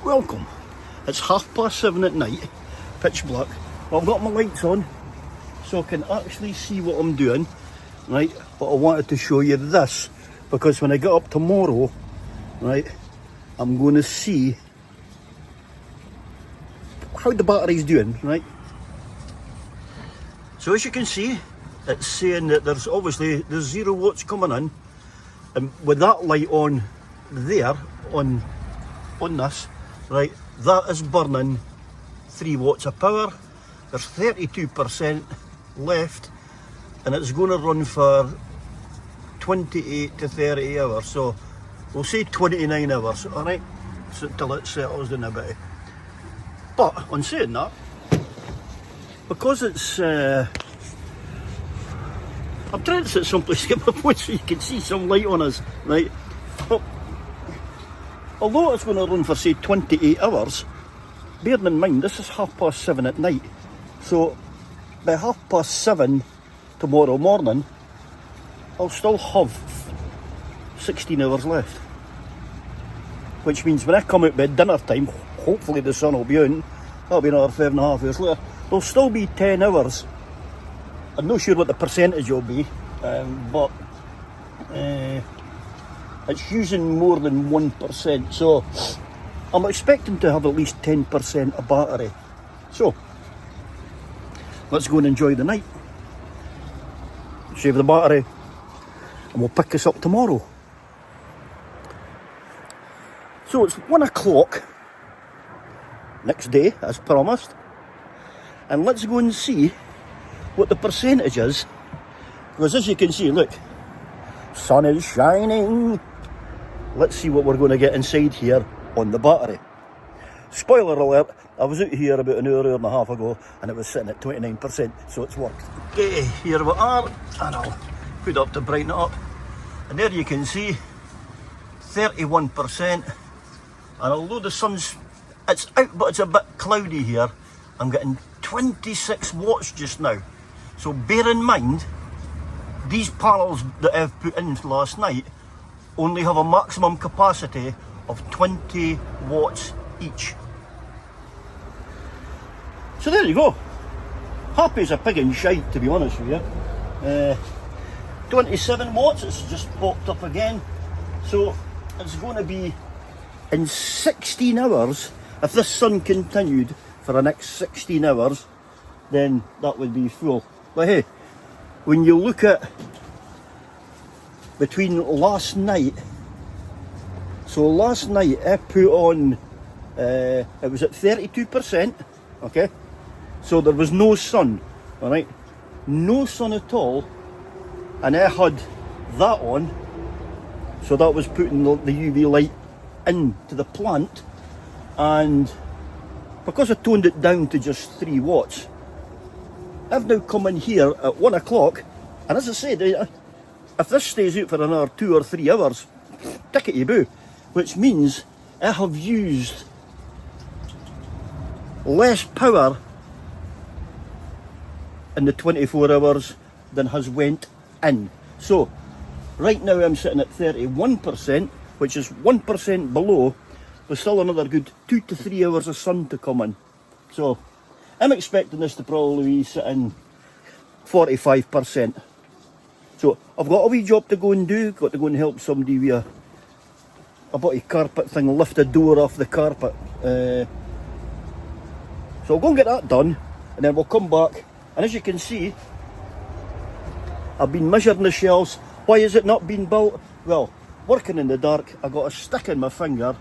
Welcome. It's 7:30 at night, pitch black. Well, I've got my lights on so I can actually see what I'm doing, right? But I wanted to show you this because when I get up tomorrow, right, I'm going to see how the battery's doing, right? So as you can see, it's saying that there's 0 watts coming in, and with that light on there, on this, right, that is burning 3 watts of power. There's 32% left, and it's going to run for 28 to 30 hours, so we'll say 29 hours, alright, so till it settles down a bit. But on saying that, because it's I'm trying to sit someplace to get my phone so you can see some light on us, right? But although it's going to run for say 28 hours, bearing in mind this is 7:30 at night, so by 7:30 tomorrow morning I'll still have 16 hours left, which means when I come out by dinner time, hopefully the sun will be out, that'll be another 5.5 hours later, there'll still be 10 hours. I'm not sure what the percentage will be, but it's using more than 1%, so I'm expecting to have at least 10% of battery. So let's go and enjoy the night, save the battery, and we'll pick this up tomorrow. So it's 1 o'clock next day as promised, and let's go and see what the percentage is, because as you can see, look, sun is shining. Let's see what we're going to get inside here on the battery. Spoiler alert, I was out here about an hour and a half ago and it was sitting at 29%, so it's worked. Okay, here we are, and I'll put up to brighten it up, and there you can see 31%, and although the sun's, it's out but it's a bit cloudy here, I'm getting 26 watts just now. So bear in mind, these panels that I've put in last night only have a maximum capacity of 20 watts each. So there you go. Happy as a pig in shite, to be honest with you. 27 watts, it's just popped up again. So it's going to be in 16 hours, if this sun continued for the next 16 hours, then that would be full. But hey, when you look at between last night, so last night I put on, it was at 32%, okay, so there was no sun, alright, no sun at all, and I had that on, so that was putting the UV light into the plant, and because I toned it down to just 3 watts, I've now come in here at 1 o'clock, and as I said, if this stays out for another 2 or 3 hours, tickety-boo, which means I have used less power in the 24 hours than has went in. So right now I'm sitting at 31%, which is 1% below, with still another good 2 to 3 hours of sun to come in. So I'm expecting this to probably be sitting 45%. So I've got a wee job to go and do, got to go and help somebody with a bit of carpet thing, lift the door off the carpet. So I'll go and get that done, and then we'll come back, and as you can see, I've been measuring the shelves. Why has it not been built? Well, working in the dark, I got a stick in my finger,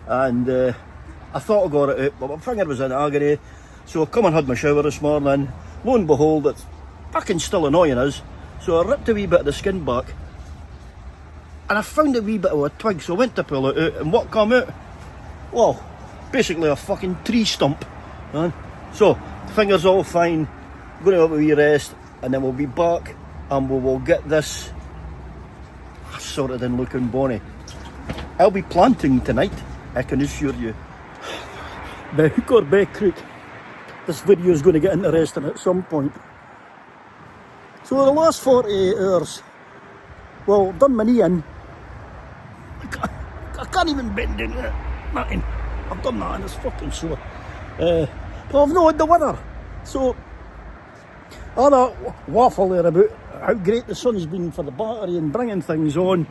and I thought I got it out, but my finger was in agony. So I come and had my shower this morning, lo and behold, it's fucking still annoying us. So I ripped a wee bit of the skin back, and I found a wee bit of a twig, so I went to pull it out, and what come out? Well, basically a fucking tree stump. So, the finger's all fine, I'm going to have a wee rest, and then we'll be back, and we will get this sorted and looking bonny. I'll be planting tonight, I can assure you. By hook or by crook, this video is going to get interesting at some point. So the last 48 hours, well, I've done my knee in. I can't even bend down there, nothing. I've done that and it's fucking sore. But I've not had the winner. So, all that waffle there about how great the sun's been for the battery and bringing things on.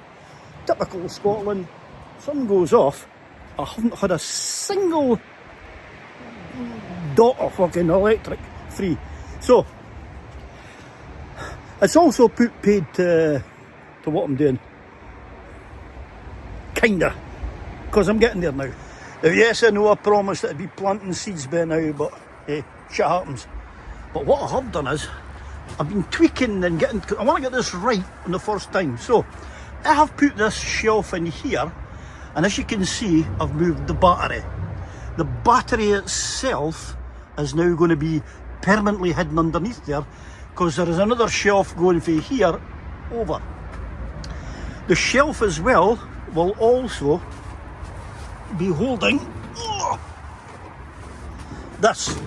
Typical Scotland. Sun goes off. I haven't had a single dot of fucking electric free. So, it's also paid to what I'm doing. Kinda. Because I'm getting there now. Now, yes, I know I promised that I'd be planting seeds by now, but hey, shit happens. But what I have done is, I've been tweaking and getting, I want to get this right on the first time. So, I have put this shelf in here, and as you can see, I've moved the battery. The battery itself is now going to be permanently hidden underneath there, because there is another shelf going from here over. The shelf as well will also be holding this.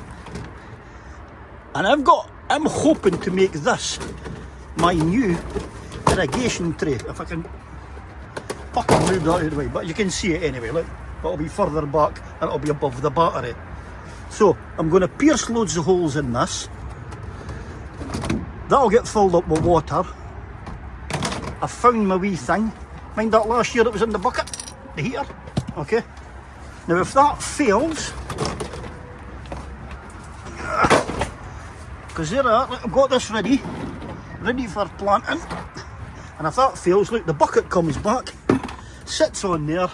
And I'm hoping to make this my new irrigation tray. If I can fucking move that out of the way, but you can see it anyway, look. It'll be further back and it'll be above the battery. So I'm going to pierce loads of holes in this. That'll get filled up with water. I found my wee thing. Mind that last year it was in the bucket? The heater? Okay. Now if that fails, because there I've got this ready for planting, and if that fails, look, the bucket comes back, sits on there,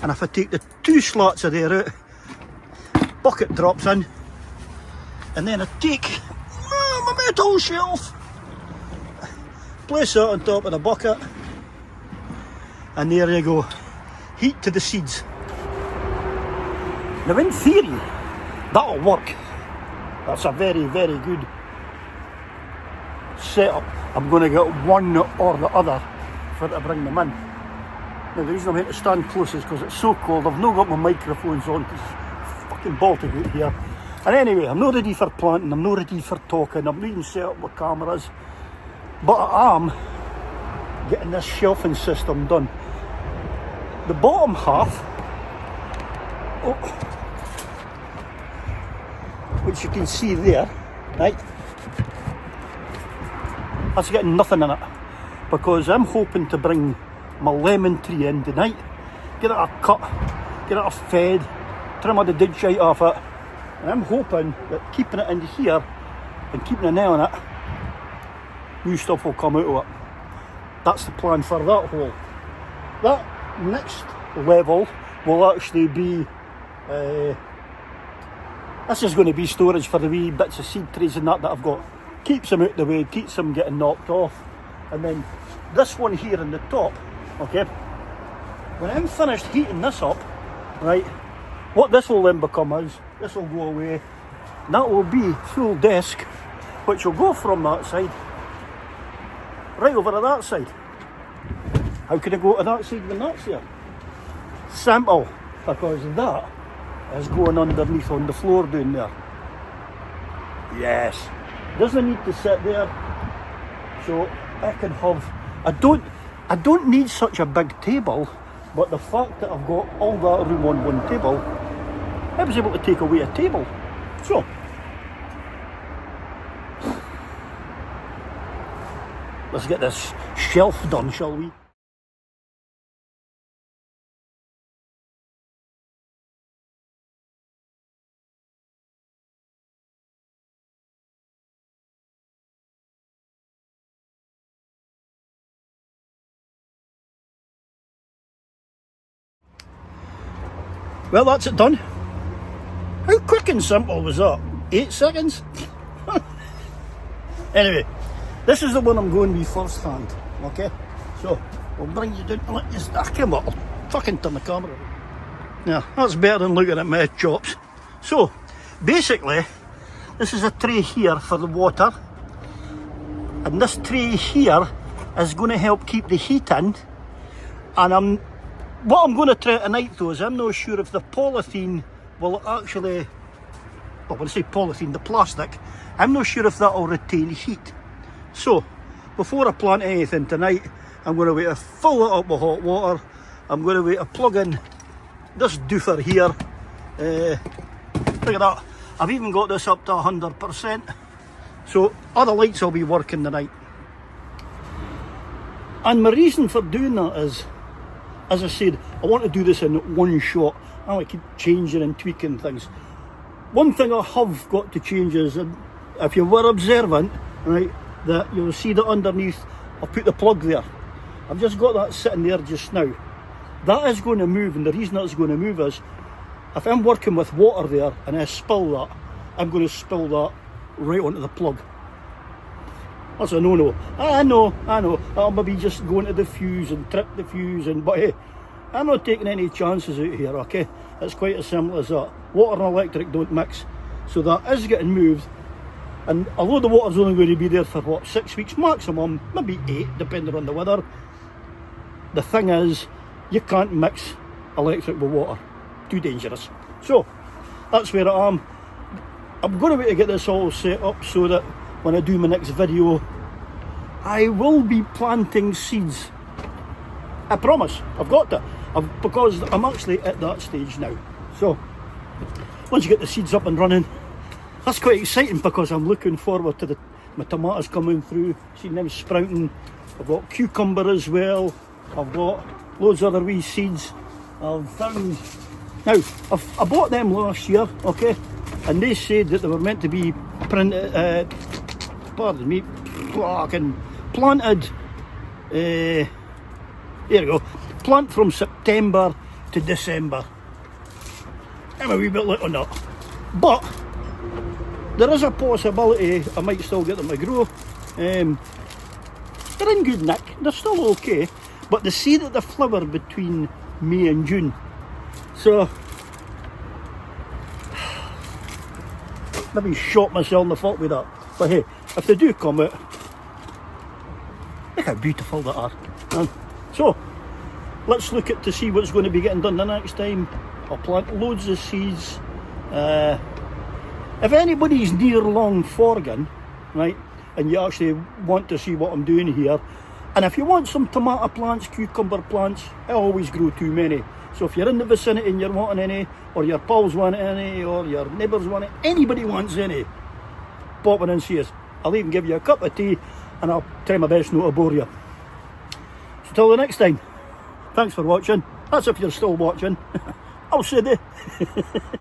and if I take the two slats of air out, bucket drops in, and then I take my metal shelf, place that on top of the bucket, and there you go, heat to the seeds. Now in theory, that'll work. That's a very, very good setup. I'm going to get one or the other for to bring them in. Now the reason I'm here to stand close is because it's so cold. I've not got my microphones on because it's fucking Baltic out here. And anyway, I'm not ready for planting, I'm not ready for talking, I'm not even set up with cameras. But I am getting this shelving system done. The bottom half, which you can see there, right, that's getting nothing in it, because I'm hoping to bring my lemon tree in tonight, get it a cut, get it a fed, trim all the dead shite off it, and I'm hoping that keeping it in here and keeping an eye on it, new stuff will come out of it. That's the plan for that hole. That next level will actually be this is going to be storage for the wee bits of seed trays and that I've got. Keeps them out the way, keeps them getting knocked off. And then this one here in the top, okay, when I'm finished heating this up, right, what this will then become is, this will go away, and that will be full desk, which will go from that side right over to that side. How can I go to that side when that's there? Simple, because that is going underneath on the floor down there. Yes, doesn't need to sit there, so I can have, I don't need such a big table, but the fact that I've got all that room on one table, I was able to take away a table. So let's get this shelf done, shall we? Well, that's it done. How quick and simple was that? 8 seconds? Anyway, this is the one I'm going with first hand, okay? So, we'll bring you down and let you come up. I'll fucking turn the camera. Yeah, that's better than looking at my chops. So, basically, this is a tray here for the water. And this tray here is going to help keep the heat in. And what I'm going to try tonight though is I'm not sure if the polythene will actually, well, when I say polythene, the plastic, I'm not sure if that will retain heat. So, before I plant anything tonight, I'm going to wait to fill it up with hot water. I'm going to wait to plug in this doofer here, Look at that. I've even got this up to 100%. So other lights will be working tonight. And my reason for doing that is, as I said, I want to do this in one shot. I like to keep changing and tweaking things. One thing I have got to change is, if you were observant, right, that you'll see that underneath I've put the plug there. I've just got that sitting there just now. That is going to move, and the reason that's going to move is, if I'm working with water there and I spill that, I'm going to spill that right onto the plug. That's a no-no. I know. I'll maybe just go into the fuse and trip the fuse, but hey, I'm not taking any chances out here, okay? It's quite as simple as that. Water and electric don't mix. So that is getting moved. And although the water's only going to be there for, what, 6 weeks maximum, maybe 8, depending on the weather, the thing is, you can't mix electric with water. Too dangerous. So, that's where I am. I'm going to wait to get this all set up so that when I do my next video, I will be planting seeds. I promise. I've got to. Because I'm actually at that stage now. So, once you get the seeds up and running, that's quite exciting because I'm looking forward to my tomatoes coming through, seeing them sprouting. I've got cucumber as well. I've got loads of other wee seeds. I've found... Now, I bought them last year, okay, and they said that they were meant to be planted, there you go, plant from September to December. I'm a wee bit late on that, but there is a possibility I might still get them to grow. They're in good nick, they're still okay, but they say that they flower between May and June. So, maybe shot myself in the foot with that. But hey, if they do come out, look how beautiful they are. So, let's look at to see what's going to be getting done the next time. I'll plant loads of seeds. If anybody's near Longforgan, right, and you actually want to see what I'm doing here, and if you want some tomato plants, cucumber plants, I always grow too many. So if you're in the vicinity and you're wanting any, or your pals want any, or your neighbours want any, anybody wants any, pop in and see us. I'll even give you a cup of tea, and I'll try my best not to bore you. So till the next time, thanks for watching. That's if you're still watching. I'll see you.